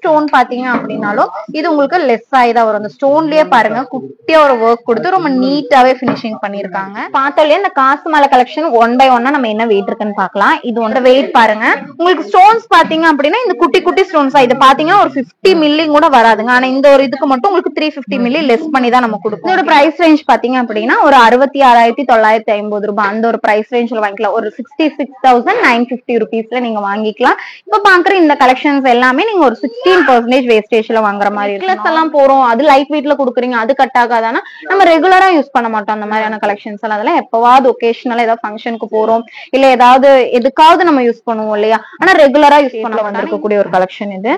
Stone பாத்தீங்க அப்படின்னாலும் இது உங்களுக்கு லெஸ் ஆயிதான் வரும். அந்த ஸ்டோன்லயே பாருங்க குட்டியா ஒரு ஒர்க் கொடுத்து ரொம்ப நீட்டாவே பினிஷிங் பண்ணிருக்காங்க. பார்த்தாலே இந்த காசு மாலை கலெக்ஷன் 1 by 1 நம்ம என்ன வெயிட் இருக்குன்னு பாக்கலாம். இது ஒன்று வெயிட் பாருங்க. உங்களுக்கு ஸ்டோன்ஸ் பாத்தீங்க அப்படின்னா இந்த குட்டி குட்டி ஸ்டோன்ஸ் இது பாத்தீங்கன்னா ஒரு 50 மில்லி கூட வராதுங்க. ஆனா இந்த ஒரு இதுக்கு மட்டும் உங்களுக்கு 350 மில்லி லெஸ் பண்ணி தான் நம்ம கொடுப்போம். இதோட பிரைஸ் ரேஞ்ச் பாத்தீங்க அப்படின்னா ஒரு 66,950 ரூபாய் அந்த ஒரு பிரைஸ் ரேஞ்ச்ல வாங்கிக்கலாம். ஒரு 66,950 rupeesல நீங்க வாங்கிக்கலாம். இப்ப பாக்குற இந்த கலெக்ஷன்ஸ் எல்லாமே நீங்க ஒரு 16% வேஸ்டேஜ்ல வாங்குற மாதிரி இருக்கு. எல்லாம் போறோம் அது லைட் வெயிட்ல குடுக்குறீங்க அது கட் ஆகாதானா நம்ம ரெகுலரா யூஸ் பண்ண மாட்டோம். அந்த மாதிரியான கலெக்ஷன்ஸ் எல்லாம் அதெல்லாம் எப்பவாவது ஒகேஷனலா ஏதாவது ஃபங்க்ஷனுக்கு போறோம் இல்ல ஏதாவது எதுக்காவது நம்ம யூஸ் பண்ணுவோம் இல்லையா. ஆனா ரெகுலரா யூஸ் பண்ண வந்திருக்கக்கூடிய ஒரு கலெக்ஷன் இது.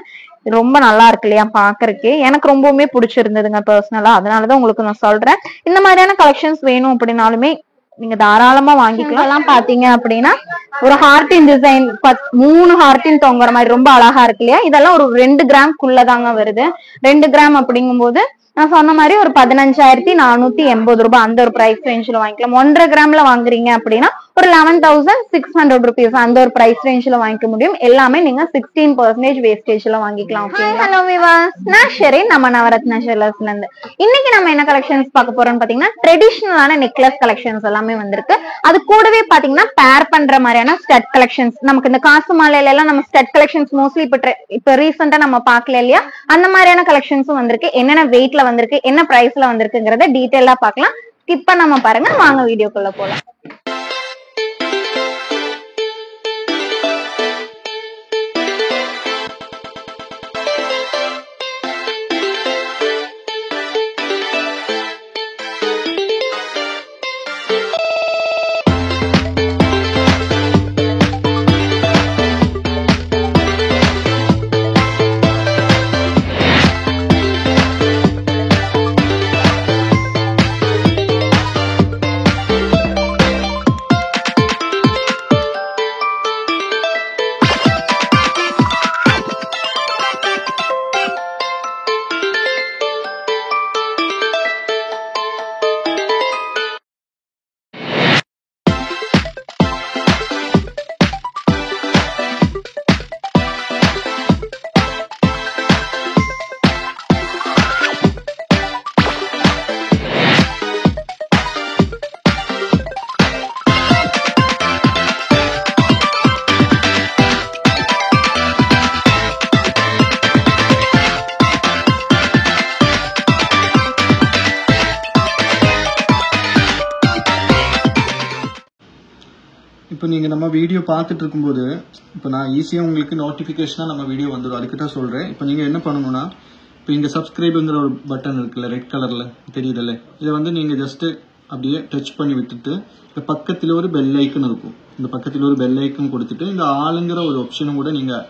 ரொம்ப நல்லா இருக்கு இல்லையா பாக்குறதுக்கு. எனக்கு ரொம்பவுமே பிடிச்சிருந்ததுங்க பர்சனலா. அதனாலதான் உங்களுக்கு நான் சொல்றேன். இந்த மாதிரியான கலெக்ஷன்ஸ் வேணும் அப்படின்னாலுமே நீங்க தாராளமா வாங்கிக்கலாம். பாத்தீங்க அப்படின்னா ஒரு ஹார்டின் டிசைன் 3 ஹார்டின் தொங்குற மாதிரி ரொம்ப அழகா இருக்கு இல்லையா. இதெல்லாம் ஒரு 2 கிராம்க்குள்ளதாங்க வருது. 2 கிராம் அப்படிங்கும் போது நான் சொன்ன மாதிரி ஒரு 15,480 ரூபாய் அந்த ஒரு பிரைஸ் ரேஞ்ச்ல வாங்கிக்கலாம். 1.5 கிராம்ல வாங்குறீங்க அப்படின்னா ஒரு 11,600 rupees அந்த ஒரு பிரைஸ் ரேஞ்ச்ல வாங்கிக்க முடியும். எல்லாமே நீங்க 16% வேஸ்டேஜ்ல வாங்கிக்கலாம். ஹலோ விவாஸ், நான் ஷெரின், நம்ம நவரத்னா ஜுவல்லர்ஸ்ல இருந்து. இன்னைக்கு நம்ம என்ன கலெக்ஷன்ஸ் பார்க்க போறோம்னு பாத்தீங்கன்னா ட்ரெடிஷனலான நெக்லஸ் கலெக்ஷன்ஸ் எல்லாமே வந்திருக்கு. அது கூடவே பாத்தீங்கன்னா பேர் பண்ற மாதிரியான ஸ்டட் கலெக்ஷன்ஸ். நமக்கு இந்த காசு மாலையில எல்லாம் நம்ம ஸ்டட் கலெக்ஷன்ஸ் மோஸ்ட்லி இப்ப ரீசெண்டா நம்ம பாக்கல இல்லையா. அந்த மாதிரியான கலெக்ஷன்ஸும் வந்திருக்கு. என்னென்ன வெயிட்ல வந்திருக்கு என்ன பிரைஸ்ல வந்திருக்குங்கிறத டீடைலா பாக்கலாம். ஸ்கிப் பண்ணாம பாருங்க. வாங்க வீடியோக்குள்ள போலாம். இப்போ நீங்கள் நம்ம வீடியோ பார்த்துட்டு இருக்கும்போது இப்போ நான் ஈஸியாக உங்களுக்கு நோட்டிஃபிகேஷனாக நம்ம வீடியோ வந்துடும். அதுக்கு தான் சொல்கிறேன். இப்போ நீங்கள் என்ன பண்ணணும்னா இப்போ இங்கே சப்ஸ்கிரைபுங்கிற ஒரு பட்டன் இருக்குல்ல ரெட் கலரில் தெரியுதில்ல. இதை வந்து நீங்கள் ஜஸ்ட்டு அப்படியே டச் பண்ணி விட்டுட்டு இந்த பக்கத்தில் ஒரு பெல் ஐக்கன் இருக்கும். இந்த பக்கத்தில் ஒரு பெல் ஐக்கன் கொடுத்துட்டு இந்த ஆளுங்கிற ஒரு ஆப்ஷனும் கூட நீங்கள்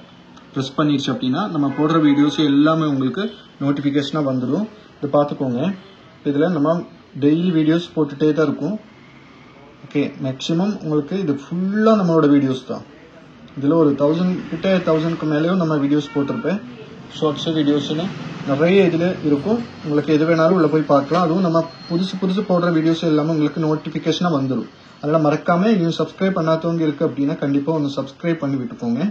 ப்ரெஸ் பண்ணிடுச்சு அப்படின்னா நம்ம போடுற வீடியோஸ் எல்லாமே உங்களுக்கு நோட்டிஃபிகேஷனாக வந்துடும். இதை பார்த்துக்கோங்க. இதில் நம்ம டெய்லி வீடியோஸ் போட்டுகிட்டே தான் இருக்கும். ஓகே, மேக்ஸிமம் உங்களுக்கு இது ஃபுல்லாக நம்மளோட வீடியோஸ் தான். இதில் ஒரு 1000க்கு மேலேயும் நம்ம வீடியோஸ் போட்டிருப்பேன். ஷார்ட்ஸு வீடியோஸ்னு நிறைய இதில் இருக்கும். உங்களுக்கு எது வேணாலும் உள்ள போய் பார்க்கலாம். அதுவும் நம்ம புதுசு போடுற வீடியோஸ் எல்லாமே உங்களுக்கு நோட்டிஃபிகேஷனாக வந்துடும். அதனால் மறக்காமல் இன்னும் சப்ஸ்கிரைப் பண்ணாதவங்க இருக்குது அப்படின்னா கண்டிப்பாக ஒன்று சப்ஸ்கிரைப் பண்ணி விட்டுக்கோங்க.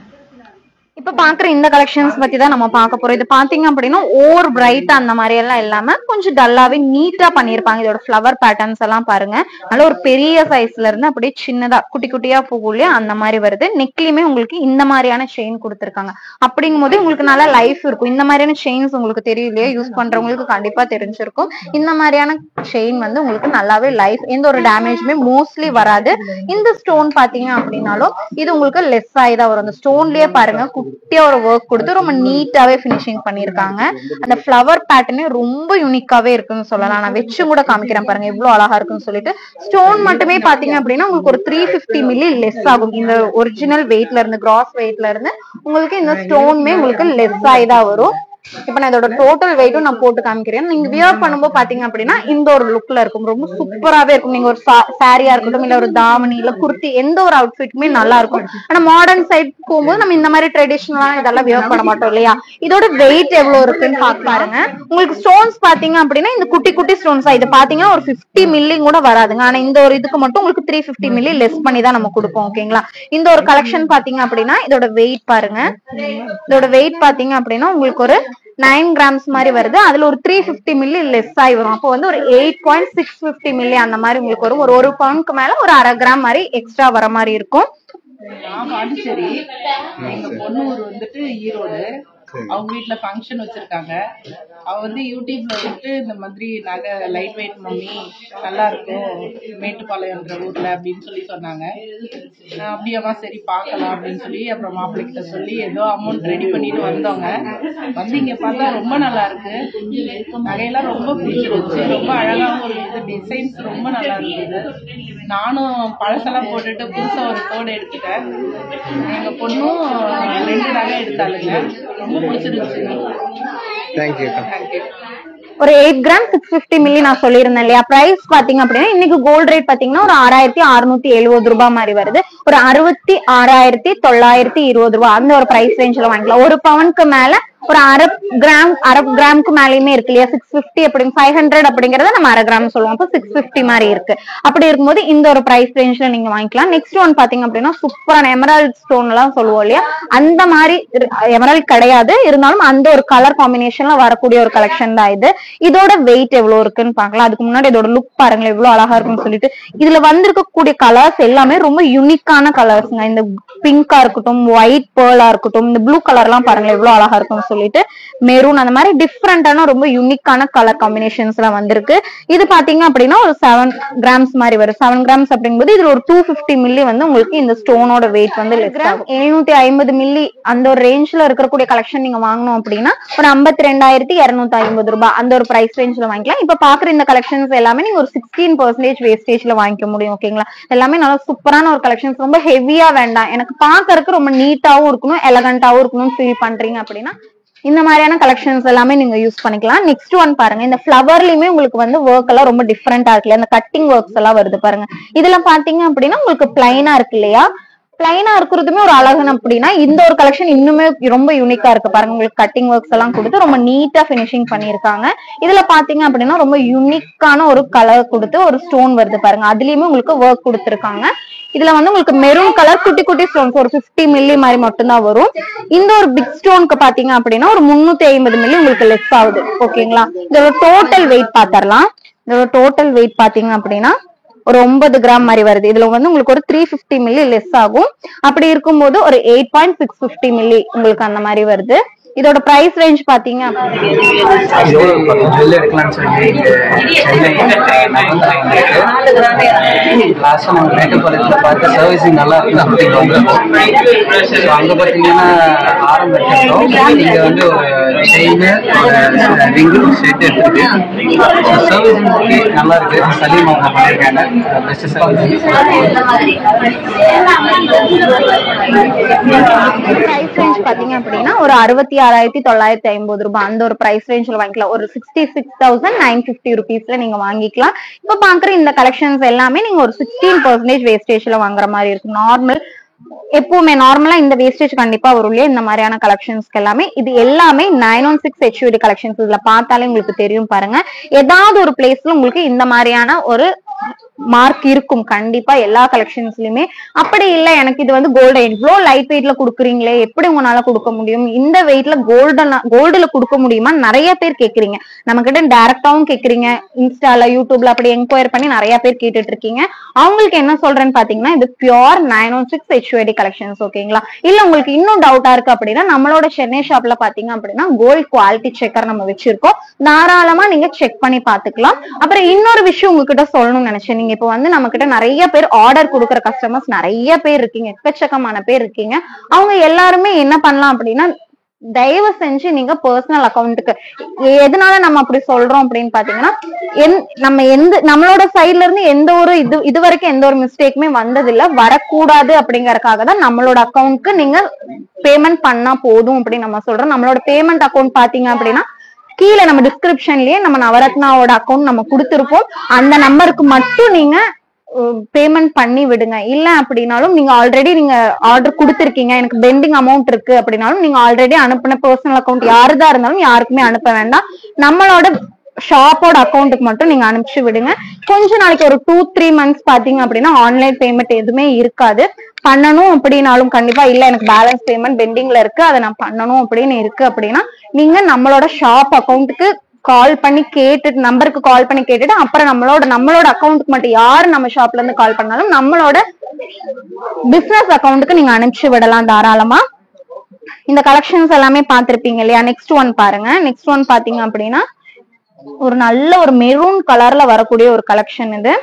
இப்ப பாக்குற இந்த கலெக்ஷன்ஸ் பத்தி தான் நம்ம பார்க்க போறோம். இது பாத்தீங்க அப்படின்னா ஓவர் பிரைட் அந்த மாதிரி எல்லாம் இல்லாம கொஞ்சம் டல்லாவே நீட்டா பண்ணிருப்பாங்க. இதோட ஃபிளவர் பேட்டர்ன்ஸ் எல்லாம் பாருங்க. நல்ல ஒரு பெரிய சைஸ்ல இருந்து அப்படியே சின்னதா குட்டி குட்டியா போகலையா அந்த மாதிரி வருது. நெக்லியுமே உங்களுக்கு இந்த மாதிரியான செயின் கொடுத்துருக்காங்க. அப்படிங்கும் போது உங்களுக்கு நல்ல லைஃப் இருக்கும். இந்த மாதிரியான செயின்ஸ் உங்களுக்கு தெரியலையா, யூஸ் பண்றவங்களுக்கு கண்டிப்பா தெரிஞ்சிருக்கும். இந்த மாதிரியான செயின் வந்து உங்களுக்கு நல்லாவே லைஃப் எந்த ஒரு டேமேஜுமே மோஸ்ட்லி வராது. இந்த ஸ்டோன் பாத்தீங்க அப்படின்னாலும் இது உங்களுக்கு லெஸ் ஆயிதான் வரும். அந்த ஸ்டோன்லயே பாருங்க குட்டியா ஒரு ஒர்க் கொடுத்து ரொம்ப நீட்டாவே பினிஷிங் பண்ணிருக்காங்க. அந்த ஃபிளவர் பேட்டர்னே ரொம்ப யூனிக்காவே இருக்குன்னு சொல்லலாம். நான் வச்சு கூட காமிக்கிறேன் பாருங்க எவ்வளவு அழகா இருக்குன்னு சொல்லிட்டு. ஸ்டோன் மட்டுமே பாத்தீங்க அப்படின்னா உங்களுக்கு ஒரு 350 மில்லி லெஸ் ஆகும். இந்த ஒரிஜினல் வெயிட்ல இருந்து கிராஸ் வெயிட்ல இருந்து உங்களுக்கு இந்த ஸ்டோன்மே உங்களுக்கு லெஸ் ஆயிதான் வரும். இப்ப நான் இதோட டோட்டல் வெயிட்டும் நான் போட்டு காமிக்கிறேன். நீங்க வியர் பண்ணும்போது பாத்தீங்க அப்படின்னா இந்த ஒரு லுக்ல இருக்கும், ரொம்ப சூப்பராவே இருக்கும். நீங்க ஒரு சாரியா இருக்கட்டும், இல்ல ஒரு தாவணி, இல்ல குர்த்தி, எந்த ஒரு அவுட்ஃபிட்டுமே நல்லா இருக்கும். ஆனா மாடர்ன் சைட் போகும்போது நம்ம இந்த மாதிரி ட்ரெடிஷனலா இதெல்லாம் வியர் பண்ண மாட்டோம் இல்லையா? இதோட வெயிட் எவ்வளவு இருக்குன்னு பாருங்க. உங்களுக்கு ஸ்டோன்ஸ் பாத்தீங்க அப்படின்னா இந்த குட்டி குட்டி ஸ்டோன்ஸ் இது பாத்தீங்கன்னா ஒரு 50 மில்லி கூட வராதுங்க. ஆனா இந்த ஒரு இதுக்கு மட்டும் உங்களுக்கு 350 மில்லி லெஸ் பண்ணி தான் நம்ம கொடுப்போம். ஓகேங்களா? இந்த ஒரு கலெக்ஷன் பாத்தீங்க அப்படின்னா இதோட வெயிட் பாருங்க. இதோட வெயிட் பாத்தீங்க அப்படின்னா உங்களுக்கு ஒரு 9 கிராம்ஸ் மாதிரி வருது. அதுல ஒரு 350 மில்லி லெஸ் ஆகி வரும். அப்போ வந்து ஒரு 8.650 மில்லி அந்த மாதிரி உங்களுக்கு வரும். ஒரு பவுனுக்கு மேல ஒரு 1/2 கிராம் மாதிரி எக்ஸ்ட்ரா வர மாதிரி இருக்கும். நான் பாண்டிச்சேரி, எங்க பொண்ணு ஊர் வந்துட்டு ஈரோடு. அவங்க வீட்டுல ஃபங்க்ஷன் வச்சிருக்காங்க. அவ வந்து யூடியூப்ல வந்துட்டு இந்த மாதிரி நகை லைட் வெயிட் மம்மி நல்லா இருக்கும் மேட்டுப்பாளையம்ன்ற ஊர்ல அப்படின்னு சொல்லி சொன்னாங்க. அப்படியாமா சரி பார்க்கலாம் அப்படின்னு சொல்லி அப்புறம் மாப்பிள்ளைகிட்ட சொல்லி ஏதோ அமௌண்ட் ரெடி பண்ணிட்டு வந்தோங்க. வந்து இங்க பார்த்தா ரொம்ப நல்லா இருக்கு. நகையெல்லாம் ரொம்ப பிடிச்சிருச்சு. ரொம்ப அழகாகவும் ஒரு இது டிசைன்ஸ் ரொம்ப நல்லா இருக்குது. நானும் பழசெல்லாம் போட்டுட்டு புதுசா ஒரு கோடு எடுத்துட்டேன். எங்க பொண்ணும் 2 நகை எடுத்தாளுங்க. ரொம்ப பிடிச்சிருந்துச்சு. தேங்க்யூ. ஒரு 8 கிராம் 650 மில்லி நான் சொல்லியிருந்தேன் இல்லையா? பிரைஸ் பாத்தீங்க அப்படின்னா இன்னைக்கு கோல்ட் ரேட் பாத்தீங்கன்னா ஒரு 6670 ரூபாய் மாதிரி வருது. ஒரு 66,920 ரூபாய் அந்த ஒரு பிரைஸ் ரேஞ்ச்ல வாங்கிக்கலாம். ஒரு பவுனுக்கு மேல ஒரு அரை கிராமுக்கு மேலயுமே இருக்கு இல்லையா? 650 அப்படி 500 அப்படிங்கறத நம்ம அரை கிராம் சொல்லுவோம். அப்போ 650 மாதிரி இருக்கு. அப்படி இருக்கும்போது இந்த ஒரு பிரைஸ் ரேஞ்ச்ல நீங்க வாங்கிக்கலாம். நெக்ஸ்ட் ஒன் பாத்தீங்க அப்படின்னா சூப்பரான எமரால்ட் ஸ்டோன் எல்லாம் சொல்லுவோம் இல்லையா? அந்த மாதிரி எமரால்ட் கிடையாது, இருந்தாலும் அந்த ஒரு கலர் காம்பினேஷன்ல வரக்கூடிய ஒரு கலெக்ஷன் தான் இது. இதோட வெயிட் எவ்வளவு இருக்குன்னு பாக்கலாம். அதுக்கு முன்னாடி இதோட லுக் பாருங்களேன் எவ்வளவு அழகா இருக்குன்னு சொல்லிட்டு. இதுல வந்திருக்கக்கூடிய கலர்ஸ் எல்லாமே ரொம்ப யூனிக்கான கலர்ஸ்ங்க. இந்த பிங்கா இருக்கட்டும், ஒயிட் பேர்லா இருக்கட்டும், இந்த ப்ளூ கலர் எல்லாம் பாருங்களேன் எவ்வளவு அழகா இருக்கும்னு சொல்லிட்டு. மெரூன் அந்த மாதிரி டிஃப்ரெண்டான ரொம்ப யூனிக்கான கலர் காம்பினேஷன்ஸ் எல்லாம் வந்திருக்கு. இது பாத்தீங்க அப்படின்னா ஒரு 7 கிராம்ஸ் மாதிரி வரும். 7 கிராம்ஸ் அப்படிங்கும்போது இதுல ஒரு 250 மில்லி வந்து உங்களுக்கு இந்த ஸ்டோனோட வெயிட் வந்து 750 மில்லி அந்த ஒரு ரேஞ்ச்ல இருக்கக்கூடிய கலெக்ஷன் நீங்க வாங்கணும் அப்படின்னா ஒரு 52,250 ரூபாய் அந்த ஒரு பிரைஸ் ரேஞ்ச்ல வாங்கிக்கலாம். இப்ப பாக்குற இந்த கலெக்ஷன்ஸ் எல்லாமே நீங்க ஒரு 16% வேஸ்டேஜ்ல வாங்கிக்க முடியும். ஓகேங்களா? எல்லாமே நல்லா சூப்பரான ஒரு கலெக்ஷன்ஸ். ரொம்ப ஹெவியா வேண்டாம், எனக்கு பாக்குறதுக்கு ரொம்ப நீட்டாவும் இருக்கணும், எலகண்டாவும் இருக்கணும்னு ஃபீல் பண்றீங்க அப்படின்னா இந்த மாதிரியான கலெக்ஷன்ஸ் எல்லாமே நீங்க யூஸ் பண்ணிக்கலாம். நெக்ஸ்ட் ஒன் பாருங்க. இந்த ஃபிளவர்லயுமே உங்களுக்கு வந்து ஒர்க் எல்லாம் ரொம்ப டிஃப்ரெண்டா இருக்குல்ல? இந்த கட்டிங் ஒர்க்ஸ் எல்லாம் வருது பாருங்க. இதுல பாத்தீங்க அப்படின்னா உங்களுக்கு பிளைனா இருக்கு இல்லையா? பிளைனா இருக்கிறதுமே ஒரு அழகன் அப்படின்னா இந்த ஒரு கலெக்ஷன் இன்னுமே ரொம்ப யூனிக்கா இருக்கு பாருங்க. உங்களுக்கு கட்டிங் ஒர்க்ஸ் எல்லாம் கொடுத்து ரொம்ப நீட்டா பினிஷிங் பண்ணிருக்காங்க. இதுல பாத்தீங்க அப்படின்னா ரொம்ப யூனிக்கான ஒரு கலர் கொடுத்து ஒரு ஸ்டோன் வருது பாருங்க. அதுலயுமே உங்களுக்கு ஒர்க் கொடுத்துருக்காங்க. இதுல வந்து உங்களுக்கு மெரூன் கலர் குட்டி குட்டி ஸ்டோன்ஸ் ஒரு 50 மில்லி மாதிரி மட்டும்தான் வரும். இந்த ஒரு பிக் ஸ்டோனுக்கு பாத்தீங்க அப்படின்னா ஒரு 350 மில்லி உங்களுக்கு லெஸ் ஆகுது. ஓகேங்களா? இதோட டோட்டல் வெயிட் பாத்திரலாம். இதோட டோட்டல் வெயிட் பாத்தீங்க அப்படின்னா ஒரு 9 கிராம் மாதிரி வருது. இதுல வந்து உங்களுக்கு ஒரு 350 மில்லி லெஸ் ஆகும். அப்படி இருக்கும்போது ஒரு 8.650 மில்லி உங்களுக்கு அந்த மாதிரி வருது. இதோட பிரைஸ் ரேஞ்ச் பாத்தீங்க சர்வீசிங் நல்லா இருக்கு. அங்க பாத்தீங்கன்னா ஆரம்பிச்சிருக்கோம். இங்க வந்து ஒரு செயின் ரிங்கு செட் எடுத்துருக்கு. சர்வீசிங் நல்லா இருக்கு. சலீம் அவங்க பண்ணிருக்காங்க. Best service. பிரைஸ் ரேஞ்ச் பாத்தீங்க அப்படின்னா ஒரு 66,950 ரூபாய் அந்த ஒரு பிரைஸ் ரேஞ்ச்ல வாங்கிக்கலாம். ஒரு 66,950 ருபீஸ்ல நீங்க வாங்கிக்கலாம். இப்ப பாக்குற இந்த கலெக்ஷன்ஸ் எல்லாமே நீங்க ஒரு 16% வேஸ்டேஜ்ல வாங்குற மாதிரி இருக்கும். நார்மல் எப்பவுமே நார்மலா இந்த வேஸ்டேஜ் கண்டிப்பா வரும் இல்லையா? இந்த மாதிரியான கலெக்ஷன்ஸ்க்கு எல்லாமே இது எல்லாமே 916 HUD கலெக்ஷன்ஸ். இதுல பார்த்தாலே உங்களுக்கு தெரியும் பாருங்க. ஏதாவது ஒரு பிளேஸ்ல உங்களுக்கு இந்த மாதிரியான ஒரு மார்க் இருக்கும் கண்டிப்பா எல்லா கலெக்ஷன்ஸ்லயுமே. அப்படி இல்ல எனக்கு இது வந்து கோல்டு இவ்வளவு லைட் வெயிட்ல குடுக்குறீங்களே எப்படி உங்களால கொடுக்க முடியும், இந்த வெயிட்ல கோல்டுல கொடுக்க முடியுமா நிறைய பேர் கேக்குறீங்க. நம்ம கிட்ட டைரக்டாவும் கேக்குறீங்க, இன்ஸ்டால யூடியூப்ல அப்படி என்கொயர் பண்ணி நிறைய பேர் கேட்டுட்டு இருக்கீங்க. அவங்களுக்கு என்ன சொல்றேன்னு பாத்தீங்கன்னா இது பியூர் 916 HUD கலெக்ஷன்ஸ். ஓகேங்களா? இல்ல உங்களுக்கு இன்னும் டவுட்டா இருக்கு அப்படின்னா நம்மளோட சென்னை ஷாப்ல பாத்தீங்க அப்படின்னா கோல்ட் குவாலிட்டி செக்கர் நம்ம வச்சிருக்கோம். தாராளமா நீங்க செக் பண்ணி பாத்துக்கலாம். அப்புறம் இன்னொரு விஷயம் உங்ககிட்ட சொல்லணும்னு நினைச்சேன். நீங்க இப்ப வந்து நம்ம கிட்ட நிறைய பேர் ஆர்டர் கொடுக்குற கஸ்டமர்ஸ் நிறைய பேர் இருக்கீங்க, எக்கச்சக்கமான பேர் இருக்கீங்க. அவங்க எல்லாருமே என்ன பண்ணலாம் அப்படின்னா தயவு செஞ்சு நீங்க பர்சனல் அக்கௌண்ட்டுக்கு, எதனால நம்ம அப்படி சொல்றோம் அப்படின்னு பாத்தீங்கன்னா, நம்ம நம்மளோட சைட்ல இருந்து எந்த ஒரு இது வரைக்கும் எந்த ஒரு மிஸ்டேக்குமே வந்ததில்ல, வரக்கூடாது அப்படிங்கறதுக்காக தான் நம்மளோட அக்கௌண்ட்க்கு நீங்க பேமெண்ட் பண்ணா போதும் அப்படின்னு நம்ம சொல்றோம். நம்மளோட பேமெண்ட் அக்கௌண்ட் பாத்தீங்க அப்படின்னா கீழே நம்ம டிஸ்கிரிப்ஷன்லயே நம்ம நவரத்னாவோட அக்கௌண்ட் நம்ம கொடுத்திருப்போம். அந்த நம்பருக்கு மட்டும் நீங்க பேமெண்ட் பண்ணி விடுங்க. இல்ல அப்படின்னாலும் நீங்க ஆல்ரெடி நீங்க ஆர்டர் கொடுத்திருக்கீங்க, எனக்கு பெண்டிங் அமௌண்ட் இருக்கு அப்படின்னாலும் நீங்க ஆல்ரெடி அனுப்பின பர்சனல் அக்கௌண்ட் யாருதான் இருந்தாலும் யாருக்குமே அனுப்ப வேண்டாம். நம்மளோட ஷாப்போட அக்கௌண்ட்டுக்கு மட்டும் நீங்க அனுப்பிச்சு விடுங்க. கொஞ்ச நாளைக்கு ஒரு 2-3 months பாத்தீங்க அப்படின்னா ஆன்லைன் பேமெண்ட் எதுவுமே இருக்காது. பண்ணணும் அப்படின்னாலும் கண்டிப்பா இல்ல எனக்கு பேலன்ஸ் பேமெண்ட் பெண்டிங்ல இருக்கு, அதை நான் பண்ணணும் அப்படின்னு இருக்கு அப்படின்னா நீங்க நம்மளோட ஷாப் அக்கௌண்ட்டுக்கு கால் பண்ணி கேட்டுட்டு, நம்பருக்கு கால் பண்ணி கேட்டுட்டு அப்புறம் நம்மளோட அக்கௌண்ட்டுக்கு மட்டும் யாரு நம்ம ஷாப்ல இருந்து கால் பண்ணாலும் நம்மளோட பிசினஸ் அக்கௌண்ட்டுக்கு நீங்க அனுப்பிச்சு விடலாம் தாராளமா. இந்த கலெக்ஷன்ஸ் எல்லாமே பாத்திருப்பீங்க இல்லையா? நெக்ஸ்ட் ஒன் பாருங்க. நெக்ஸ்ட் ஒன் பாத்தீங்க அப்படின்னா ஒரு நல்ல ஒரு மெரூன் கலர்ல வரக்கூடிய ஒரு கலெக்ஷன் இது.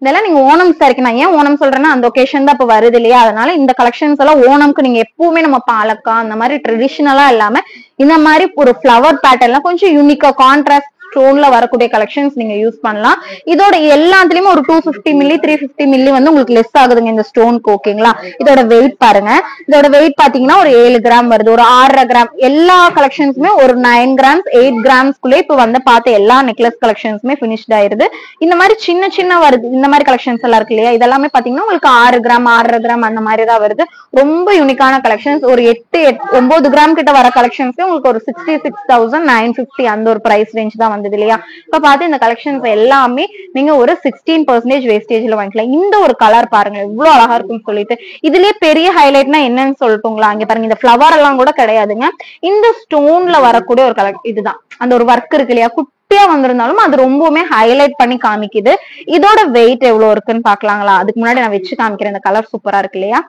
இதெல்லாம் நீங்க ஓணம் சாரிக்கு, நான் ஏன் ஓணம் சொல்றேன்னா அந்த ஒகேஷன் தான் இப்ப வருது இல்லையா, அதனால இந்த கலெக்ஷன்ஸ் எல்லாம் ஓணம்க்கு நீங்க எப்பவுமே நம்ம பாலக்கா அந்த மாதிரி ட்ரெடிஷனலா இல்லாம இந்த மாதிரி ஒரு ஃபிளவர் பேட்டர்ன்லாம் கொஞ்சம் யூனிக்கா கான்ட்ராஸ்ட் ஸ்டோன்ல வரக்கூடிய கலெக்ஷன்ஸ் நீங்க யூஸ் பண்ணலாம். இதோட எல்லாத்துலயுமே ஒரு 250 மில்லி 350 மில்லி வந்து உங்களுக்கு லெஸ் ஆகுதுங்க இந்த ஸ்டோனுக்கு. ஓகேங்களா? இதோட வெயிட் பாருங்க. இதோட வெயிட் பாத்தீங்கன்னா ஒரு 7 கிராம் வருது, ஒரு 6.5 கிராம். எல்லா கலெக்ஷன்ஸுமே ஒரு 9 கிராம்ஸ் 8 கிராம்ஸ்குள்ளே இப்ப வந்து பார்த்த எல்லா நெக்லஸ் கலெக்ஷன்ஸுமே பினிஷ்ட் ஆயிருது. இந்த மாதிரி சின்ன சின்ன வருது, இந்த மாதிரி கலெக்ஷன்ஸ் எல்லாம் இருக்கு இல்லையா, இதெல்லாமே பாத்தீங்கன்னா உங்களுக்கு 6 கிராம் 6.5 கிராம் அந்த மாதிரி தான் வருது. ரொம்ப யூனிக்கான கலெக்ஷன்ஸ். ஒரு 8-9 கிராம் கிட்ட வர கலெக்ஷன்ஸ் உங்களுக்கு ஒரு 66,950 அந்த ஒரு பிரைஸ் ரேஞ்ச் தான் வந்தது இல்லையா. இப்ப பார்த்து இந்த கலெக்ஷன்ஸ் எல்லாமே நீங்க ஒரு 16% வேஸ்டேஜ்ல வாங்கிக்கலாம். இந்த ஒரு கலர் பாருங்க எவ்வளவு அழகா இருக்குன்னு சொல்லிட்டு. இதுலயே பெரிய ஹைலைட்னா என்னன்னு சொல்லட்டுங்களா? அங்க பாருங்க, இந்த ஃபிளவர் எல்லாம் கூட கிடையாதுங்க, இந்த ஸ்டோன்ல வரக்கூடிய ஒரு கலர் இதுதான். அந்த ஒரு ஒர்க் இருக்கு இல்லையா, குட்டியா வந்திருந்தாலும் அது ரொம்பவுமே ஹைலைட் பண்ணி காமிக்குது. இதோட வெயிட் எவ்வளவு இருக்குன்னு பாக்கலாங்களா? அதுக்கு முன்னாடி நான் வச்சு காமிக்கிறேன். இந்த கலர் சூப்பரா இருக்கு இல்லையா?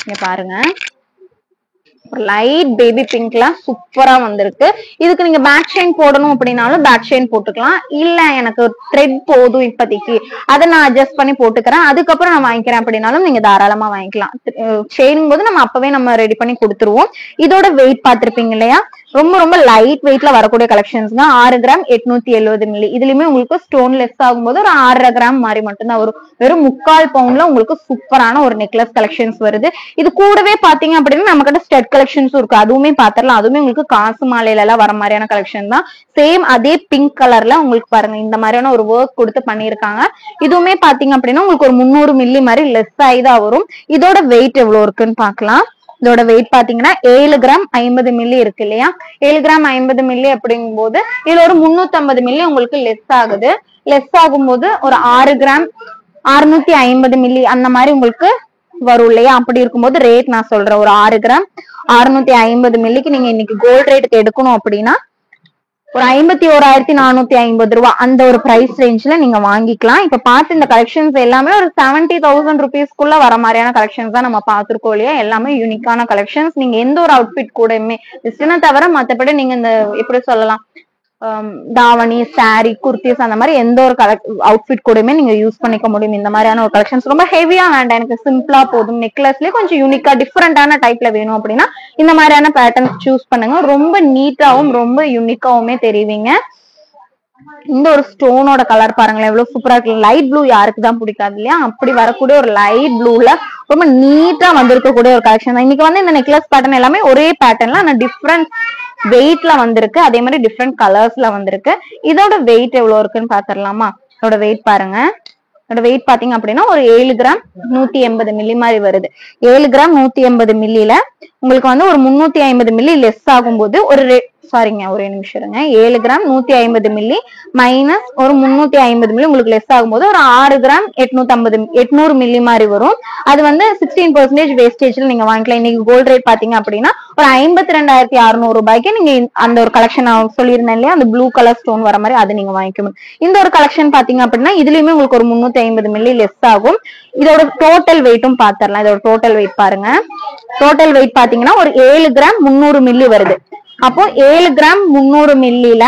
இங்க பாருங்க, லைட் பேபி பிங்க்ல சூப்பரா வந்திருக்கு. இதுக்கு நீங்க பேக் செயின் போடணும் அப்படின்னாலும் பேக் செயின் போட்டுக்கலாம். இல்ல எனக்கு த்ரெட் போதும் இப்போதைக்கு, அதை நான் அட்ஜஸ்ட் பண்ணி போட்டுக்கிறேன், அதுக்கப்புறம் நான் வாங்கிக்கிறேன் அப்படின்னாலும் நீங்க தாராளமா வாங்கிக்கலாம். செயின் போது நம்ம அப்பவே நம்ம ரெடி பண்ணி கொடுத்துருவோம். இதோட வெயிட் பார்த்திருப்பீங்க இல்லையா, ரொம்ப ரொம்ப லைட் வெயிட்ல வரக்கூடிய கலெக்ஷன்ஸ் தான். 6 கிராம் 870 மில்லி. இதுலயுமே உங்களுக்கு ஸ்டோன் லெஸ் ஆகும்போது ஒரு 6.5 கிராம் மாதிரி மட்டும்தான் வரும். வெறும் 3/4 பவுண்ட்ல உங்களுக்கு சூப்பரான ஒரு நெக்லஸ் கலெக்ஷன்ஸ் வருது. இது கூடவே பாத்தீங்க அப்படின்னா நம்ம கிட்ட ஸ்டெட் கலெக்ஷன்ஸும் இருக்கு, அதுவுமே பாத்திரலாம். அதுவுமே உங்களுக்கு காசு மாலையில எல்லாம் வர மாதிரியான கலெக்ஷன் தான். சேம் அதே பிங்க் கலர்ல உங்களுக்கு பாருங்க இந்த மாதிரியான ஒரு ஒர்க் கொடுத்து பண்ணிருக்காங்க. இதுவுமே பாத்தீங்க அப்படின்னா உங்களுக்கு ஒரு 300 மில்லி மாதிரி லெஸ் ஆயிதான் வரும். இதோட வெயிட் எவ்வளவு இருக்குன்னு பாக்கலாம். இதோட வெயிட் பாத்தீங்கன்னா 7 கிராம் 50 மில்லி இருக்கு இல்லையா. 7 கிராம் 50 மில்லி அப்படிங்கும் போது இதுல ஒரு 350 மில்லி உங்களுக்கு லெஸ் ஆகுது. லெஸ் ஆகும்போது ஒரு 6 கிராம் 650 மில்லி அந்த மாதிரி உங்களுக்கு வரும் இல்லையா. அப்படி இருக்கும்போது ரேட் நான் சொல்றேன், ஒரு 6 கிராம் 650 மில்லிக்கு நீங்க இன்னைக்கு கோல்ட் ரேட்டுக்கு எடுக்கணும் அப்படின்னா ஒரு 51,450 ரூபாய் அந்த ஒரு பிரைஸ் ரேஞ்ச்ல நீங்க வாங்கிக்கலாம். இப்ப பார்த்து இந்த கலெக்ஷன்ஸ் எல்லாமே ஒரு 70,000 ருபீஸ்க்குள்ள வர மாதிரியான கலெக்ஷன்ஸ் தான் நம்ம பார்த்திருக்கோம் இல்லையா. எல்லாமே யூனிக்கான கலெக்ஷன்ஸ். நீங்க எந்த ஒரு அவுட்ஃபிட் கூடயுமே வெஸ்டர்னை தவிர மத்தபடி நீங்க இந்த எப்படி சொல்லலாம் தாவணி சாரி குர்த்திஸ் அந்த மாதிரி எந்த ஒரு அவுட்ஃபிட் கூடயுமே நீங்க யூஸ் பண்ணிக்க முடியும். இந்த மாதிரியான ஒரு கலெக்ஷன்ஸ் ரொம்ப ஹெவியா வேண்டாம், எனக்கு சிம்பிளா போதும், நெக்லஸ்லயே கொஞ்சம் யூனிக்கா டிஃப்ரெண்டான டைப்ல வேணும் அப்படின்னா இந்த மாதிரியான பேட்டர்ன்ஸ் சூஸ் பண்ணுங்க. ரொம்ப நீட்டாவும் ரொம்ப யூனிக்காவுமே தெரிவிங்க. இந்த ஒரு ஸ்டோனோட கலர் பாருங்களேன் எவ்வளவு சூப்பரா இருக்கு. லைட் ப்ளூ யாருக்கு தான் பிடிக்காது இல்லையா. அப்படி வரக்கூடிய ஒரு லைட் ப்ளூல ரொம்ப நீட்டா வந்திருக்கக்கூடிய ஒரு கலெக்ஷன் தான். இன்னைக்கு வந்து இந்த நெக்லஸ் பேட்டர்ன் எல்லாமே ஒரே பேட்டர்ன்ல ஆனா டிஃப்ரெண்ட் வெயிட்ல வந்திருக்கு, அதே மாதிரி டிஃப்ரெண்ட் கலர்ஸ்ல வந்திருக்கு. இதோட வெயிட் எவ்வளவு இருக்குன்னு பாத்திரலாமா. இதோட வெயிட் பாருங்க. இதோட வெயிட் பாத்தீங்க அப்படின்னா ஒரு 7 கிராம் 180 மில்லி மாதிரி வருது. 7 கிராம் 180 மில்லில உங்களுக்கு வந்து ஒரு 350 மில்லி லெஸ் ஆகும்போது ஒரு சாரிங்க ஒரே நிமிஷம் இருங்க. 7 கிராம் 150 மில்லி மைனஸ் ஒரு 350 மில்லி உங்களுக்கு லெஸ் ஆகும்போது ஒரு 6 கிராம் 800 மில்லி மாதிரி வரும். அது வந்து 16% வேஸ்டேஜ்ல நீங்க வாங்கிக்கலாம். இன்னைக்கு கோல்ட் ரேட் பாத்தீங்க அப்படின்னா ஒரு 52,600 ரூபாய்க்கு நீங்க அந்த ஒரு கலெக்ஷன் சொல்லியிருந்தேன் இல்லையா, அந்த ப்ளூ கலர் ஸ்டோன் வர மாதிரி அது நீங்க வாங்கிக்கணும். இந்த ஒரு கலெக்ஷன் பாத்தீங்க அப்படின்னா இதுலயுமே உங்களுக்கு ஒரு 350 மில்லி லெஸ் ஆகும். இதோட டோட்டல் வெயிட்டும் பாத்திரலாம். இதோட டோட்டல் வெயிட் பாருங்க. டோட்டல் வெயிட் பாத்தீங்கன்னா ஒரு 7 கிராம் 300 மில்லி வருது. அப்போ 7 கிராம் 300 மில்லில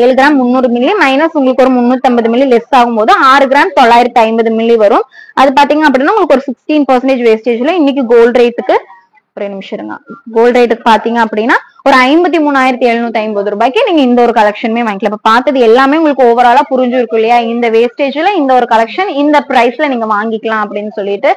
7 கிராம் 300 மில்லி மைனஸ் உங்களுக்கு ஒரு 350 மில்லி லெஸ் ஆகும்போது 6 கிராம் 950 மில்லி வரும். அது பாத்தீங்க அப்படின்னா உங்களுக்கு ஒரு 16% வேஸ்டேஜ்ல இன்னைக்கு கோல்ட் ரேட்டுக்கு ஒரே நிமிஷம் இருங்க. கோல்ட் ரேட்டுக்கு பாத்தீங்க அப்படின்னா ஒரு 53,750 ரூபாய்க்கு நீங்க இந்த ஒரு கலெக்ஷனுமே வாங்கிக்கலாம். இப்ப பார்த்தது எல்லாமே உங்களுக்கு ஓவராலா புரிஞ்சிருக்கும் இல்லையா? இந்த வேஸ்டேஜ்ல இந்த ஒரு கலெக்ஷன் இந்த பிரைஸ்ல நீங்க வாங்கிக்கலாம் அப்படின்னு சொல்லிட்டு.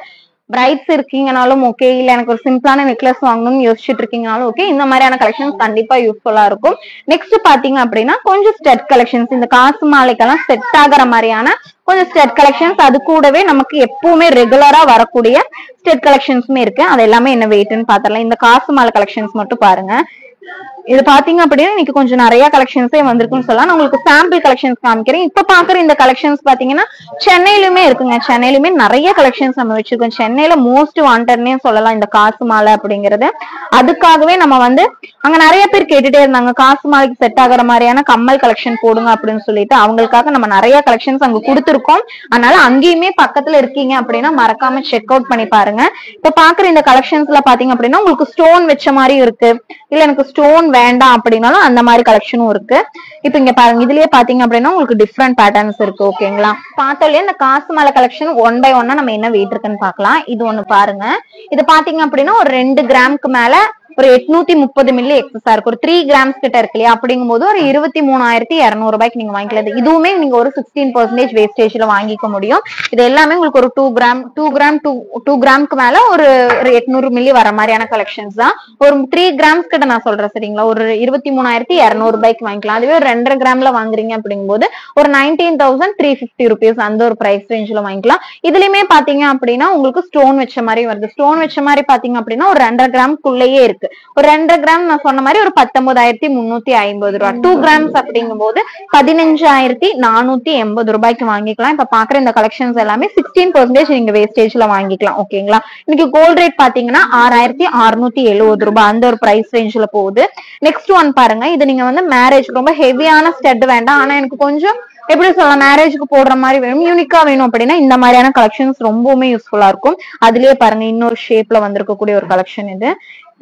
பிரைட்ஸ் இருக்கீங்கனாலும் ஓகே, இல்ல எனக்கு ஒரு சிம்பிளான நெக்லஸ் வாங்கணும்னு யோசிச்சுட்டு இருக்கீங்கனாலும் ஓகே, இந்த மாதிரியான கலெக்ஷன்ஸ் கண்டிப்பா யூஸ்ஃபுல்லா இருக்கும். நெக்ஸ்ட் பாத்தீங்க அப்படின்னா கொஞ்சம் ஸ்டெட் கலெக்ஷன்ஸ், இந்த காசு மாலைக்கெல்லாம் செட் ஆகிற மாதிரியான கொஞ்சம் ஸ்டெட் கலெக்ஷன்ஸ், அது கூடவே நமக்கு எப்பவுமே ரெகுலரா வரக்கூடிய ஸ்டெட் கலெக்ஷன்ஸுமே இருக்கு. அது எல்லாமே என்ன வெயிட்னு பாத்திரலாம். இந்த காசு மாலை கலெக்ஷன்ஸ் மட்டும் பாருங்க. இது பாத்தீங்க அப்படின்னா இன்னைக்கு கொஞ்சம் நிறைய கலெக்ஷன்ஸே வந்திருக்குன்னு சொல்லலாம். நான் உங்களுக்கு சாம்பிள் கலெக்ஷன்ஸ் காமிக்கிறேன். இப்ப பாக்குற இந்த கலெக்ஷன்ஸ் பாத்தீங்கன்னா சென்னையிலுமே இருக்குங்க. சென்னையிலுமே நிறைய கலெக்ஷன்ஸ் நம்ம வச்சிருக்கோம். சென்னையில மோஸ்ட் வாண்டட்னே சொல்லலாம் இந்த காசு மாலை அப்படிங்கறது. அதுக்காகவே நம்ம வந்து அங்க நிறைய பேர் கேட்டுட்டே இருந்தாங்க காசு மாலைக்கு செட் ஆகிற மாதிரியான கம்மல் கலெக்ஷன் போடுங்க அப்படின்னு சொல்லிட்டு. அவங்களுக்காக நம்ம நிறைய கலெக்ஷன்ஸ் அங்க கொடுத்துருக்கோம். அதனால அங்கேயுமே பக்கத்துல இருக்கீங்க அப்படின்னா மறக்காம செக் அவுட் பண்ணி பாருங்க. இப்ப பாக்குற இந்த கலெக்ஷன்ஸ்ல பாத்தீங்க அப்படின்னா உங்களுக்கு ஸ்டோன் வச்ச மாதிரி இருக்கு, இல்ல எனக்கு ஸ்டோன் வேண்டாம் அப்படின்னாலும் அந்த மாதிரி கலெக்ஷனும் இருக்கு. இப்ப இங்க பாருங்க, இதுலயே பாத்தீங்க அப்படின்னா உங்களுக்கு டிஃப்ரெண்ட் பேட்டர்ன்ஸ் இருக்கு. ஓகேங்களா? பார்த்தோம்லயே இந்த காசு மாலை கலெக்ஷன் 1 by 1 நம்ம என்ன வெயிட் இருக்குன்னு பாக்கலாம். இது ஒண்ணு பாருங்க. இது பாத்தீங்க அப்படின்னா ஒரு 2 கிராமுக்கு மேல ஒரு 830 மில்லி எக்ஸஸா இருக்கு. ஒரு 3 கிராம்ஸ் கிட்ட இருக்கு இல்லையா? அப்படிங்கும் போது ஒரு 23,200 ரூபாய்க்கு நீங்க வாங்கிக்கலாம். இதுவுமே நீங்க ஒரு 16% வேஸ்டேஜ்ல வாங்கிக்க முடியும். இது எல்லாமே உங்களுக்கு ஒரு 2 கிராமுக்கு மேல ஒரு 800 மில்லி வர மாதிரியான கலெக்ஷன்ஸ் தான். ஒரு 3 கிராம்ஸ் கிட்ட நான் சொல்றேன் சரிங்களா, ஒரு 23,200 ரூபாய்க்கு வாங்கிக்கலாம். அதுவே ஒரு 2.5 கிராம்ல வாங்குறீங்க அப்படிங்கும் போது ஒரு 19,350 ருபீஸ் அந்த ஒரு பிரைஸ் ரேஞ்ச்ல வாங்கிக்கலாம். இதுலயுமே பாத்தீங்க அப்படின்னா உங்களுக்கு ஸ்டோன் வச்ச மாதிரி வருது. ஸ்டோன் வச்ச மாதிரி பாத்தீங்க அப்படின்னா ஒரு 2.5 கிராமுக்குள்ளேயே இருக்கு. ஒரு 2.5 கிராம் நான் சொன்ன மாதிரி ஒரு 19,350 ரூபாய். 2 கிராம்ஸ் அப்படிங்கும் போது 15,480 ரூபாய்க்கு வாங்கிக்கலாம். இப்ப பாக்குற இந்த கலெக்ஷன்ஸ் எல்லாமே 16% நீங்க வேஸ்டேஜ்ல வாங்கிக்கலாம். ஓகேங்களா? இன்னைக்கு கோல்ட் ரேட் பாத்தீங்கன்னா 6,670 ரூபாய் அந்த ஒரு பிரைஸ் ரேஞ்ச்ல போகுது. நெக்ஸ்ட் ஒன் பாருங்க. இது நீங்க வந்து மேரேஜ் ரொம்ப ஹெவியான ஸ்டட் வேண்டாம், ஆனா எனக்கு கொஞ்சம் எப்படி சொல்லலாம் மேரேஜ்க்கு போடுற மாதிரி வேணும், யூனிக்கா வேணும் அப்படின்னா இந்த மாதிரியான கலெக்ஷன்ஸ் ரொம்பவுமே யூஸ்ஃபுல்லா இருக்கும். அதுலயே பாருங்க இன்னொரு ஷேப்ல வந்திருக்கக்கூடிய ஒரு கலெக்ஷன் இது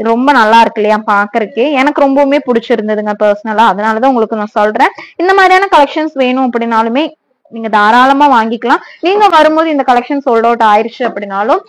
ரொம்ப நல்லா இருக்கு இல்லையா? பாக்குறதுக்கே எனக்கு ரொம்பவுமே பிடிச்சிருந்ததுங்க பர்சனலா. அதனாலதான் உங்களுக்கு நான் சொல்றேன். இந்த மாதிரியான கலெக்ஷன்ஸ் வேணும் அப்படின்னாலுமே நீங்க தாராளமா வாங்கிக்கலாம். நீங்க வரும்போது இந்த கலெக்ஷன் சோல்ட் அவுட் ஆயிருச்சு அப்படின்னாலும்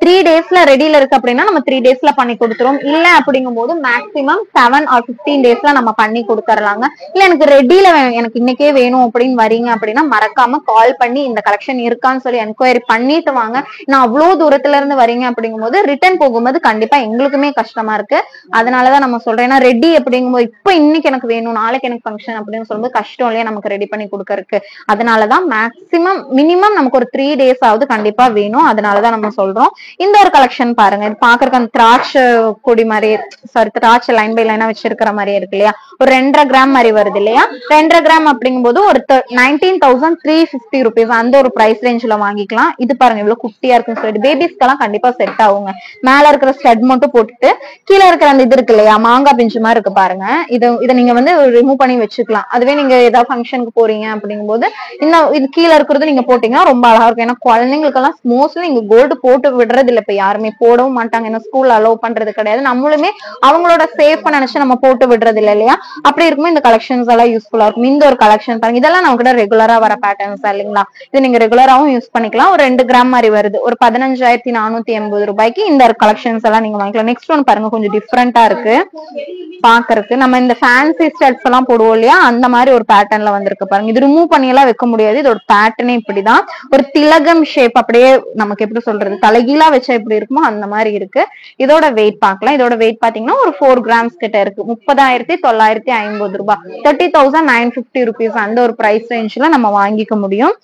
3 டேஸ்ல ரெடியில இருக்கு அப்படின்னா நம்ம 3 டேஸ்ல பண்ணி கொடுத்துரும். இல்ல அப்படிங்கும் போது மேக்சிமம் 7 or 15 டேஸ்ல நம்ம பண்ணி கொடுத்துடலாங்க. இல்ல எனக்கு ரெடியில எனக்கு இன்னைக்கே வேணும் அப்படின்னு வரீங்க அப்படின்னா மறக்காம கால் பண்ணி இந்த கலெக்ஷன் இருக்கான்னு சொல்லி என்கொயரி பண்ணிட்டு வாங்க. நான் அவ்வளவு தூரத்துல இருந்து வரீங்க அப்படிங்கும் போது ரிட்டர்ன் போகும்போது கண்டிப்பா எங்களுக்குமே கஷ்டமா இருக்கு. அதனாலதான் நம்ம சொல்றேன். ஏன்னா ரெடி அப்படிங்கும்போது இப்ப இன்னைக்கு எனக்கு வேணும் நாளைக்கு எனக்கு ஃபங்க்ஷன் அப்படின்னு சொல்லும்போது கஷ்டம் இல்லையா நமக்கு ரெடி பண்ணி கொடுக்கறதுக்கு. அதனாலதான் மேக்சிமம் மினிமம் நமக்கு ஒரு 3 டேஸ் ஆகுது கண்டிப்பா வேணும். அதனாலதான் நம்ம சொல்றோம். இந்த ஒரு கலெக்ஷன் பாருங்க. இது பாக்குறதுக்கு அந்த திராட்சை கொடி மாதிரி, சாரி திராட்சை லைன் பை லைனா வச்சிருக்கிற மாதிரியே இருக்கு இல்லையா? ஒரு 2.5 கிராம் மாதிரி வருது இல்லையா? 2.5 கிராம் அப்படிங்கும் போது ஒரு 19,350 ருபீஸ் அந்த ஒரு பிரைஸ் ரேஞ்ச்ல வாங்கிக்கலாம். இது பாருங்க இவ்வளவு குட்டியா இருக்குன்னு சொல்லிட்டு பேபிஸ்க்கெல்லாம் கண்டிப்பா செட் ஆகுங்க. மேல இருக்கிற ஸ்டட் மட்டும் போட்டுட்டு கீழே இருக்கிற அந்த இது இருக்கு இல்லையா மாங்காய் பிஞ்சு மாதிரி இருக்கு பாருங்க. இதை நீங்க வந்து ரிமூவ் பண்ணி வச்சுக்கலாம். அதுவே நீங்க ஏதாவது ஃபங்க்ஷனுக்கு போறீங்க அப்படிங்கும் போது இன்னும் இது கீழே இருக்கிறது நீங்க போட்டீங்கன்னா ரொம்ப அழகா இருக்கும். ஏன்னா குழந்தைங்களுக்கு எல்லாம் மோஸ்ட்லி நீங்க கோல்டு போட்டு விடுறது இல்ல, இப்ப யாருமே போடவும் மாட்டாங்க. ஏன்னா ஸ்கூல் அலோவ் பண்றது கிடையாது. நம்மளுமே அவங்களோட சேஃப் நினைச்சு நம்ம போட்டு விடுறது இல்ல இல்லையா? அப்படி இருக்கும்போது இந்த கலெக்ஷன்ஸ் எல்லாம் யூஸ்ஃபுல்லா இருக்கும். இந்த ஒரு கலெக்ஷன் பாருங்க. இதெல்லாம் நம்ம கிட்ட ரெகுலரா வர பேட்டர்ன்ஸ் இல்லைங்களா? இது நீங்க ரெகுலராவும் யூஸ் பண்ணிக்கலாம். ஒரு 2 கிராம் மாதிரி வருது. ஒரு 15,480 ரூபாய்க்கு இந்த கலெக்ஷன்ஸ் எல்லாம் நீங்க வாங்கிக்கலாம். நெக்ஸ்ட் ஒன் பாருங்க கொஞ்சம் டிஃப்ரெண்டா இருக்கு பாக்குறதுக்கு. நம்ம இந்த ஃபேன்சி ஸ்டட்ஸ் எல்லாம் போடுவோம் இல்லையா அந்த மாதிரி ஒரு பேட்டர்ன்ல வந்திருக்கு பாருங்க. இது ரிமூவ் பண்ணி எல்லாம் வைக்க முடியாது. இதோட பேட்டர்னே இப்படிதான் ஒரு திலகம் ஷேப். அப்படியே நமக்கு எப்படி சொல்றது தலைகீழா வச்சா எப்படி இருக்குமோ அந்த மாதிரி இருக்கு. இதோட வெயிட் பார்க்கலாம். இதோட வெயிட் பாத்தீங்கன்னா ஒரு 4 கிராம்ஸ் கிட்ட இருக்கு. 30,950 ரூபாய் 30,950 ருபீஸ் அந்த ஒரு பிரைஸ் ரேஞ்ச்ல நம்ம வாங்கிக்க முடியும்.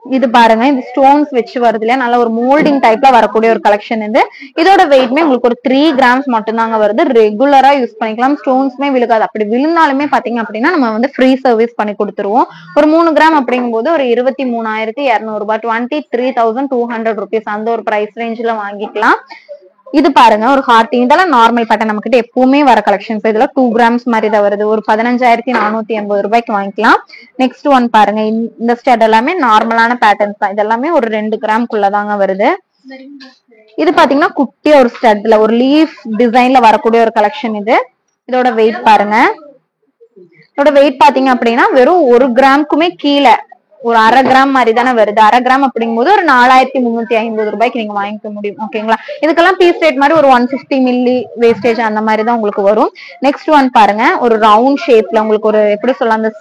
இது பாருங்க இது ஸ்டோன்ஸ் வச்சு வருது இல்லையா? நல்ல ஒரு மோல்டிங் டைப்ல வரக்கூடிய ஒரு கலெக்ஷன் இது. இதோட வெயிட்மே உங்களுக்கு ஒரு 3 கிராம்ஸ் மட்டும் தாங்க வருது. ரெகுலரா யூஸ் பண்ணிக்கலாம். ஸ்டோன்ஸ்மே விழுகாது. அப்படி விழுந்தாலுமே பாத்தீங்க அப்படின்னா நம்ம வந்து ஃப்ரீ சர்வீஸ் பண்ணி கொடுத்துருவோம். ஒரு 3 கிராம் அப்படிங்கும் போது ஒரு 23,200 ரூபாய் 23,200 ருபீஸ் அந்த ஒரு பிரைஸ் ரேஞ்ச்ல வாங்கிக்கலாம். இது பாருங்க ஒரு ஹார்ட். இதெல்லாம் நார்மல் பேட்டர்ன் நம்ம கிட்ட எப்பவுமே வர கலெக்ஷன்ஸ். இதுல 2 கிராம்ஸ் மாதிரி தான் வருது. ஒரு 15,480 ரூபாய்க்கு வாங்கிக்கலாம். நெக்ஸ்ட் ஒன் பாருங்க. இந்த ஸ்டட் எல்லாமே நார்மலான பேட்டர்ன்ஸ் தான். இதெல்லாமே ஒரு 2 கிராம்குள்ளதாங்க வருது. இது பாத்தீங்கன்னா குட்டியா ஒரு ஸ்டட்ல ஒரு லீஃப் டிசைன்ல வரக்கூடிய ஒரு கலெக்ஷன் இது. இதோட வெயிட் பாருங்க. இதோட வெயிட் பாத்தீங்க அப்படின்னா வெறும் 1 கிராமுக்குமே கீழே ஒரு 1/2 கிராம் மாதிரி தானே வருது. 1/2 கிராம் அப்படிங்கும்போது ஒரு 4350 ரூபாய்க்கு நீங்க வாங்கிக்க முடியும். ஓகேங்களா? இதுக்கெல்லாம் பீஸ் ரேட் மாதிரி ஒரு 150 மில்லி வேஸ்டேஜ் அந்த மாதிரி தான் உங்களுக்கு வரும். நெக்ஸ்ட் ஒன் பாருங்க, ஒரு ரவுண்ட் ஷேப்ல உங்களுக்கு ஒரு எப்படி சொல்லலாம், அந்த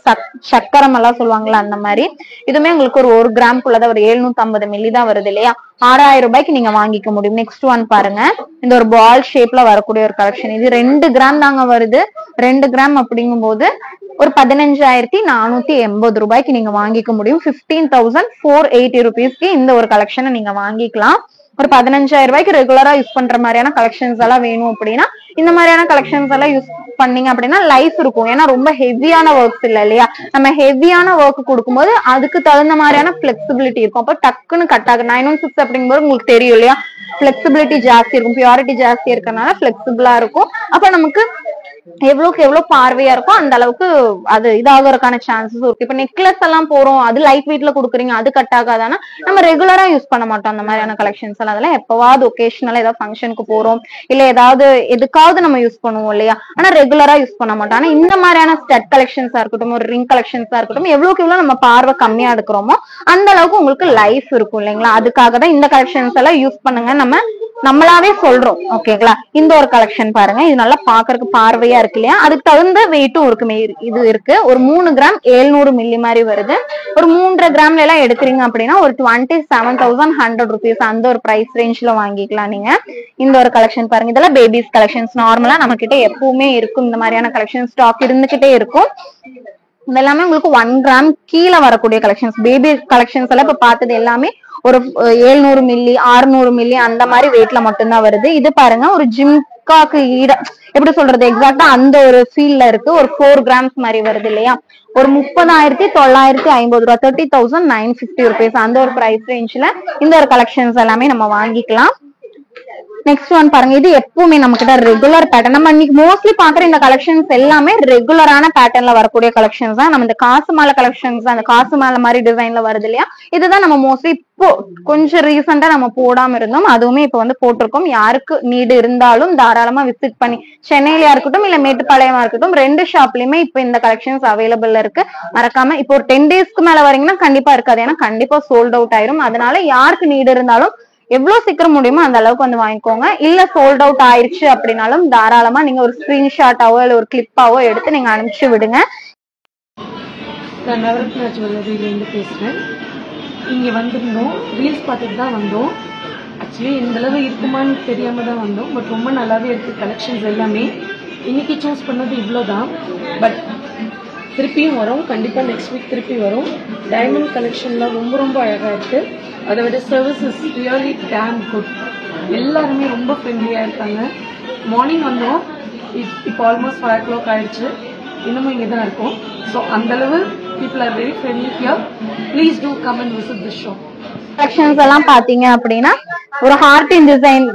சக்கரம் எல்லாம் சொல்லுவாங்களா அந்த மாதிரி. இதுமே உங்களுக்கு ஒரு 1 கிராம்குள்ளதான் ஒரு 750 மில்லி தான் வருது இல்லையா? 6000 ரூபாய்க்கு நீங்க வாங்கிக்க முடியும். நெக்ஸ்ட் ஒன் பாருங்க, இந்த ஒரு பால் ஷேப்ல வரக்கூடிய ஒரு கலெக்ஷன். இது 2 கிராம் தாங்க வருது. 2 கிராம் அப்படிங்கும் போது ஒரு 15480 ரூபாய்க்கு நீங்க வாங்கிக்க முடியும். 15,480 rupeesக்கு இந்த ஒரு கலெக்ஷனை நீங்க வாங்கிக்கலாம். ஒரு 15,000 ரூபாய்க்கு ரெகுலரா யூஸ் பண்ற மாதிரியான கலெக்ஷன்ஸ் எல்லாம் வேணும் அப்படின்னா இந்த மாதிரியான கலெக்ஷன்ஸ் எல்லாம் யூஸ் பண்ணீங்க அப்படின்னா லைஃப் இருக்கும். ஏன்னா ரொம்ப ஹெவியான ஒர்க்ஸ் இல்ல இல்லையா? நம்ம ஹெவியான ஒர்க் கொடுக்கும்போது அதுக்கு தகுந்த மாதிரியான பிளெக்சிபிலிட்டி இருக்கும். அப்ப டக்குன்னு கட் ஆகும். 916 அப்படிங்கும்போது உங்களுக்கு தெரியும் இல்லையா, பிளெக்சிபிலிட்டி ஜாஸ்தி இருக்கும், பியூரிட்டி ஜாஸ்தி இருக்கறனால பிளெக்சிபிளா இருக்கும். அப்ப நமக்கு எவ்வளவுக்கு எவ்வளவு பார்வையா இருக்கும் அந்த அளவுக்கு அது இதாகிறதுக்கான சான்சஸ் இருக்கு. இப்ப நெக்லஸ் எல்லாம் போறோம், அது லைட் வெயிட்ல கொடுக்குறீங்க, அது கட் ஆகாதானா நம்ம ரெகுலரா யூஸ் பண்ண மாட்டோம் அந்த மாதிரியான கலெக்ஷன்ஸ் எல்லாம். அதெல்லாம் எப்பவாவது ஒகேஷனலா ஏதாவது ஃபங்க்ஷனுக்கு போறோம் இல்ல ஏதாவது எதுக்காவது நம்ம யூஸ் பண்ணுவோம் இல்லையா? ஆனா ரெகுலரா யூஸ் பண்ண மாட்டோம். ஆனா இந்த மாதிரியான ஸ்டட் கலெக்ஷன்ஸா இருக்கட்டும், ஒரு ரிங் கலெக்ஷன்ஸா இருக்கட்டும், எவ்வளவுக்கு எவ்வளவு நம்ம பார்வை கம்மியா எடுக்கிறோமோ அந்த அளவுக்கு உங்களுக்கு லைஃப் இருக்கும் இல்லைங்களா? அதுக்காக தான் இந்த கலெக்ஷன்ஸ் எல்லாம் யூஸ் பண்ணுங்க, நம்மளாவே சொல்றோம். ஓகேங்களா? இந்த ஒரு கலெக்ஷன் பாருங்க, இது நல்லா பாக்குறதுக்கு பார்வையா இருக்கு இல்லையா? அதுக்கு தகுந்த வெயிட்டும் இருக்குமே. இது இருக்கு ஒரு 3 கிராம் 700 மில்லி மாதிரி வருது. ஒரு 3.5 கிராம்ல எல்லாம் எடுக்கிறீங்க அப்படின்னா ஒரு 27,100 rupees அந்த ஒரு பிரைஸ் ரேஞ்ச்ல வாங்கிக்கலாம் நீங்க. இந்த ஒரு கலெக்ஷன் பாருங்க, இதெல்லாம் பேபிஸ் கலெக்ஷன்ஸ். நார்மலா நம்ம கிட்ட எப்பவுமே இருக்கும் இந்த மாதிரியான கலெக்ஷன், ஸ்டாக் இருந்துகிட்டே இருக்கும். இதெல்லாமே உங்களுக்கு 1 கிராம் கீழே வரக்கூடிய கலெக்ஷன்ஸ். பேபி கலெக்ஷன்ஸ் எல்லாம் இப்ப பார்த்தது எல்லாமே ஒரு 700 மில்லி 600 மில்லி அந்த மாதிரி வெயிட்ல மட்டும்தான் வருது. இது பாருங்க, ஒரு ஜிம்காக்கு எப்படி சொல்றது, எக்ஸாக்டா அந்த ஒரு ஃபீல்ட்ல இருக்கு. ஒரு 4 கிராம்ஸ் மாதிரி வருது இல்லையா? ஒரு 30,950 ரூபாய், 30,950 rupees அந்த ஒரு பிரைஸ் ரேஞ்ச்ல இந்த ஒரு கலெக்ஷன்ஸ் எல்லாமே நம்ம வாங்கிக்கலாம். நெக்ஸ்ட் ஒன் பாருங்க, இது எப்பவுமே நம்ம கிட்ட ரெகுலர் பேட்டர்ன். நம்ம இன்னைக்கு மோஸ்ட்லி பாக்குற இந்த கலெக்ஷன்ஸ் எல்லாமே ரெகுலரான பேட்டர்ன்ல வரக்கூடிய கலெக்ஷன்ஸ் தான். நம்ம இந்த காசு மாலை கலெக்ஷன்ஸ், அந்த காசு மாலை மாதிரி டிசைன்ல வருது இல்லையா, இதுதான் நம்ம மோஸ்ட்லி இப்போ கொஞ்சம் ரீசெண்டா நம்ம போடாம இருந்தோம். அதுவுமே இப்ப வந்து போட்டிருக்கோம். யாருக்கு நீடு இருந்தாலும் தாராளமா விசிட் பண்ணி, சென்னையிலயா இருக்கட்டும் இல்ல மேட்டுப்பாளையமா இருக்கட்டும், 2 ஷாப்லயுமே இப்ப இந்த கலெக்ஷன்ஸ் அவைலபிள் இருக்கு. மறக்காம இப்போ ஒரு 10 டேஸ்க்கு மேல வரீங்கன்னா கண்டிப்பா இருக்காது, ஏன்னா கண்டிப்பா சோல்ட் அவுட் ஆயிரும். அதனால யாருக்கு நீடு இருந்தாலும் எவ்வளவு சீக்கிரம் முடியுமோ அந்த அளவுக்கு வந்து வாங்கிக்கோங்க. இல்ல சோல்ட் அவுட் ஆயிடுச்சு அப்படின்னாலும் தாராளமா நீங்க ஒரு ஸ்கிரீன்ஷாட்டாவோ இல்ல ஒரு கிளிப்பாவோ எடுத்து நீங்க அனுப்பிச்சு விடுங்க. நான் நவரத்னா ஜுவல்லரியிலேருந்து பேசுறேன். இங்க வந்திருந்தோம், ரீல்ஸ் பார்த்துட்டு தான் வந்தோம். ஆக்சுவலி இந்த அளவு இருக்குமான்னு தெரியாம தான் வந்தோம். பட் ரொம்ப நல்லாவே இருக்கு கலெக்ஷன்ஸ் எல்லாமே. இன்னைக்கு சூஸ் பண்ணது இவ்வளோதான். பட் திருப்பியும் வரும், கண்டிப்பா நெக்ஸ்ட் வீக் திருப்பி வரும். டைமண்ட் கலெக்ஷன்லாம் ரொம்ப ரொம்ப அழகா இருக்கு. அதை விட service is really damn good. எல்லாருமே ரொம்ப ஃப்ரெண்ட்லியா இருக்காங்க. மார்னிங் வந்தோம், இப்போ ஆல்மோஸ்ட் 5 o'clock ஆயிடுச்சு. இன்னமும் இங்கே தான் இருக்கும். ஸோ அந்த அளவு people are very friendly here. Please do come and visit this shop. Collections எல்லாம் பாத்தீங்க அப்படின்னா ஒரு ஹார்டின் டிசைன்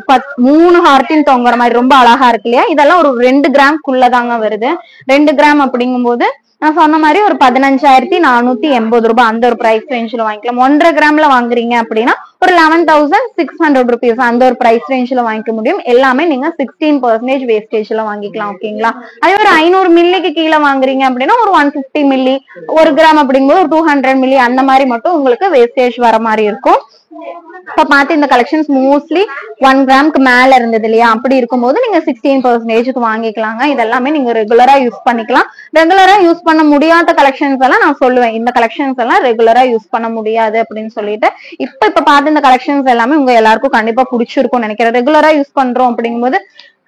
3 ஹார்டின் தொங்குற மாதிரி ரொம்ப அழகா இருக்கு இல்லையா? இதெல்லாம் ஒரு 2 கிராம்குள்ளதாங்க வருது. 2 கிராம் அப்படிங்கும் போது நான் சொன்ன மாதிரி ஒரு 15,480 ரூபாய் அந்த ஒரு பிரைஸ் ரேஞ்ச்ல வாங்கிக்கலாம். 1.5 கிராம்ல வாங்குறீங்க அப்படின்னா ஒரு 11,600 rupees அந்த ஒரு பிரைஸ் ரேஞ்ச்ல வாங்கிக்க முடியும். எல்லாமே நீங்க 16% வேஸ்டேஜ்ல வாங்கிக்கலாம். ஓகேங்களா? அதே ஒரு 500 மில்லிக்கு கீழே வாங்குறீங்க அப்படின்னா ஒரு 150 மில்லி, 1 கிராம் அப்படிங்கும்போது ஒரு 200 மில்லி அந்த மாதிரி மட்டும் உங்களுக்கு வேஸ்டேஜ் வர மாதிரி இருக்கும். இப்ப பார்த்து இந்த கலெக்ஷன்ஸ் மோஸ்ட்லி 1 கிராம்க்கு மேல இருந்தது இல்லையா? அப்படி இருக்கும்போது நீங்க 16% வாங்கிக்கலாங்க. இதெல்லாமே நீங்க ரெகுலரா யூஸ் பண்ணிக்கலாம். ரெகுலரா யூஸ் பண்ண முடியாத கலெக்ஷன்ஸ் எல்லாம் நான் சொல்லுவேன், இந்த கலெக்ஷன்ஸ் எல்லாம் ரெகுலரா யூஸ் பண்ண முடியாது அப்படின்னு சொல்லிட்டு. இப்ப பார்த்து இந்த கலெக்ஷன்ஸ் எல்லாமே உங்க எல்லாருக்கும் கண்டிப்பா பிடிச்சிருக்கும்னு நினைக்கிறேன். ரெகுலரா யூஸ் பண்றோம் அப்படிங்கும்போது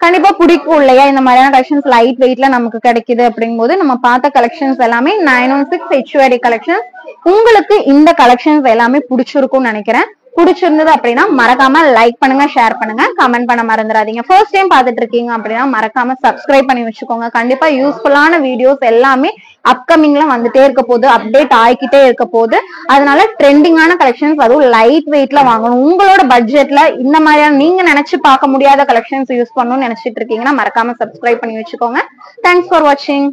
கண்டிப்பா பிடிக்கும் இல்லையா? இந்த மாதிரியான கலெக்ஷன்ஸ் லைட் வெயிட்ல நமக்கு கிடைக்குது அப்படிங்கும்போது நம்ம பார்த்த கலெக்ஷன்ஸ் எல்லாமே 916 HUID கலெக்ஷன்ஸ். உங்களுக்கு இந்த கலெக்ஷன்ஸ் எல்லாமே பிடிச்சிருக்கும்னு நினைக்கிறேன். பிடிச்சிருந்தது அப்படின்னா மறக்காம லைக் பண்ணுங்க, ஷேர் பண்ணுங்க, கமெண்ட் பண்ண மறந்துடாதீங்க. ஃபர்ஸ்ட் டைம் பார்த்துட்டு இருக்கீங்க அப்படின்னா மறக்காம சப்ஸ்கிரைப் பண்ணி வச்சுக்கோங்க. கண்டிப்பா யூஸ்ஃபுல்லான வீடியோஸ் எல்லாமே அப்கமிங்ல வந்துட்டே இருக்க போது, அப்டேட் ஆகிக்கிட்டே இருக்க போது. அதனால ட்ரெண்டிங்கான கலெக்ஷன்ஸ், அதுவும் லைட் வெயிட்ல வாங்கணும். உங்களோட பட்ஜெட்ல இந்த மாதிரியான நீங்க நினைச்சு பார்க்க முடியாத கலெக்ஷன்ஸ் யூஸ் பண்ணணும்னு நினைச்சிட்டு இருக்கீங்கன்னா மறக்காம சப்ஸ்கிரைப் பண்ணி வச்சுக்கோங்க. தேங்க்ஸ் ஃபார் வாட்சிங்.